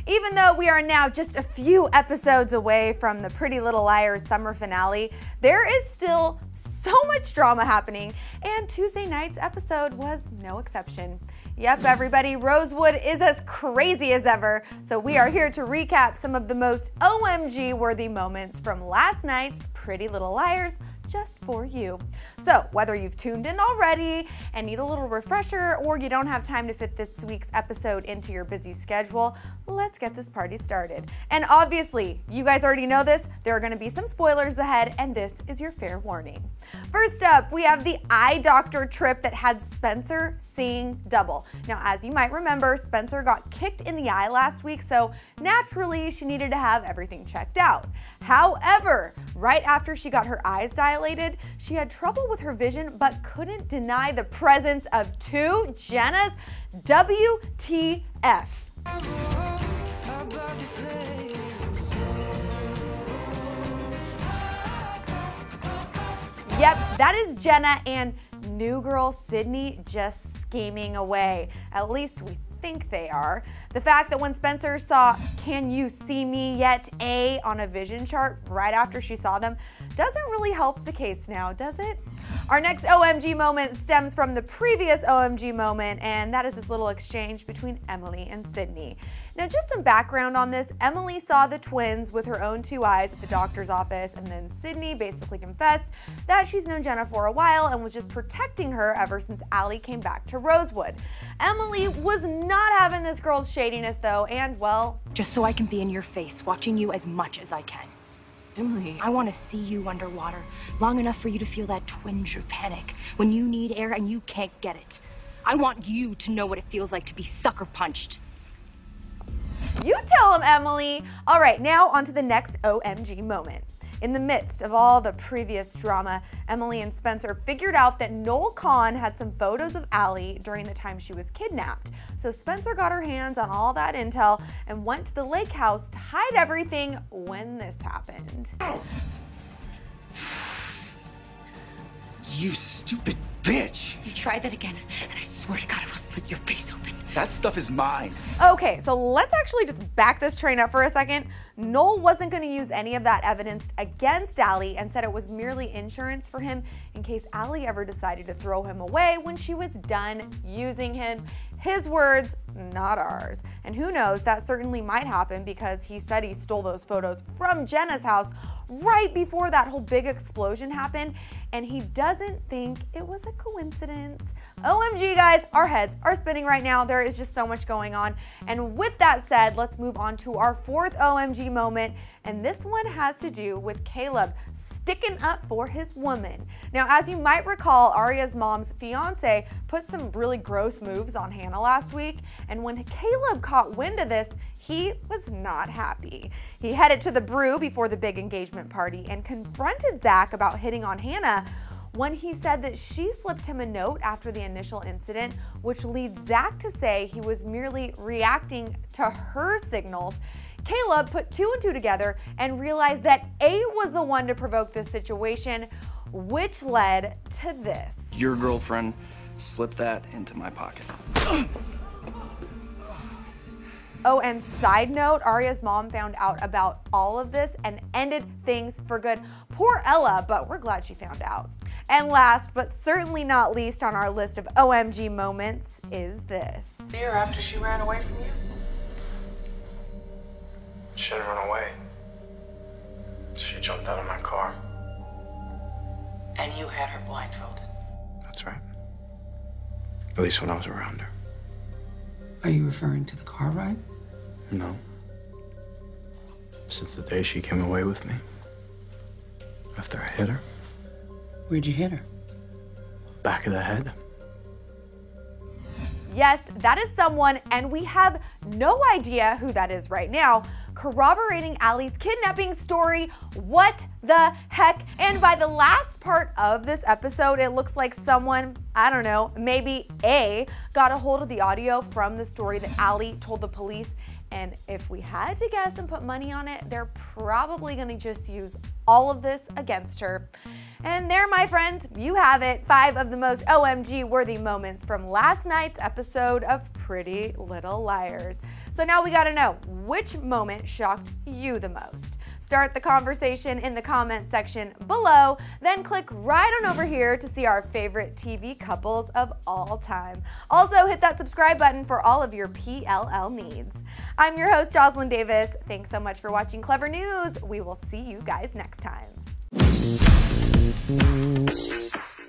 Even though we are now just a few episodes away from the Pretty Little Liars summer finale, there is still so much drama happening, and Tuesday night's episode was no exception. Yep, everybody, Rosewood is as crazy as ever, so we are here to recap some of the most OMG-worthy moments from last night's Pretty Little Liars, just for you. So whether you've tuned in already and need a little refresher, or you don't have time to fit this week's episode into your busy schedule, let's get this party started. And obviously, you guys already know this, there are going to be some spoilers ahead, and this is your fair warning. First up, we have the eye doctor trip that had Spencer seeing double. Now, as you might remember, Spencer got kicked in the eye last week, so naturally she needed to have everything checked out. However, right after she got her eyes dilated, she had trouble with her vision but couldn't deny the presence of TWO Jennas. WTF. Yep, that is Jenna and new girl Sydney just scheming away. At least we think they are. The fact that when Spencer saw "Can you see me yet?" on a vision chart right after she saw them doesn't really help the case now, does it? Our next OMG moment stems from the previous OMG moment, and that is this little exchange between Emily and Sydney. Now, just some background on this. Emily saw the twins with her own two eyes at the doctor's office, and then Sydney basically confessed that she's known Jenna for a while and was just protecting her ever since Allie came back to Rosewood. Emily was not having this girl's shadiness though, and well, just so I can be in your face, watching you as much as I can. Emily, I want to see you underwater long enough for you to feel that twinge of panic when you need air and you can't get it. I want you to know what it feels like to be sucker punched. You tell him, Emily. All right, now on to the next OMG moment. In the midst of all the previous drama, Emily and Spencer figured out that Noel Kahn had some photos of Allie during the time she was kidnapped. So Spencer got her hands on all that intel and went to the lake house to hide everything when this happened. You stupid bitch! You try that again, and I swear to God I will slit your face open. That stuff is mine. Okay, so let's actually just back this train up for a second. Noel wasn't going to use any of that evidence against Allie and said it was merely insurance for him in case Allie ever decided to throw him away when she was done using him. His words, not ours. And who knows, that certainly might happen because he said he stole those photos from Jenna's house right before that whole big explosion happened, and he doesn't think it was a coincidence. OMG, guys, our heads are spinning right now. There is just so much going on. And with that said, let's move on to our fourth OMG moment, and this one has to do with Caleb sticking up for his woman. Now, as you might recall, Aria's mom's fiance put some really gross moves on Hanna last week, and when Caleb caught wind of this, he was not happy. He headed to the brew before the big engagement party and confronted Zach about hitting on Hanna when he said that she slipped him a note after the initial incident, which leads Zach to say he was merely reacting to her signals. Caleb put two and two together and realized that A was the one to provoke this situation, which led to this. Your girlfriend slipped that into my pocket. Oh, and side note, Aria's mom found out about all of this and ended things for good. Poor Ella, but we're glad she found out. And last, but certainly not least on our list of OMG moments is this. Year after she ran away from you? She didn't run away. She jumped out of my car. And you had her blindfolded? That's right. At least when I was around her. Are you referring to the car ride? No. Since the day she came away with me. After I hit her. Where'd you hit her? Back of the head. Yes, that is someone, and we have no idea who that is right now, corroborating Allie's kidnapping story. What the heck? And by the last part of this episode, it looks like someone, I don't know, maybe A, got a hold of the audio from the story that Allie told the police. And if we had to guess and put money on it, they're probably gonna just use all of this against her. And there, my friends, you have it. 5 of the most OMG-worthy moments from last night's episode of Pretty Little Liars. So now we gotta know, which moment shocked you the most? Start the conversation in the comment section below, then click right on over here to see our favorite TV couples of all time. Also, hit that subscribe button for all of your PLL needs. I'm your host, Jocelyn Davis. Thanks so much for watching Clevver News. We will see you guys next time.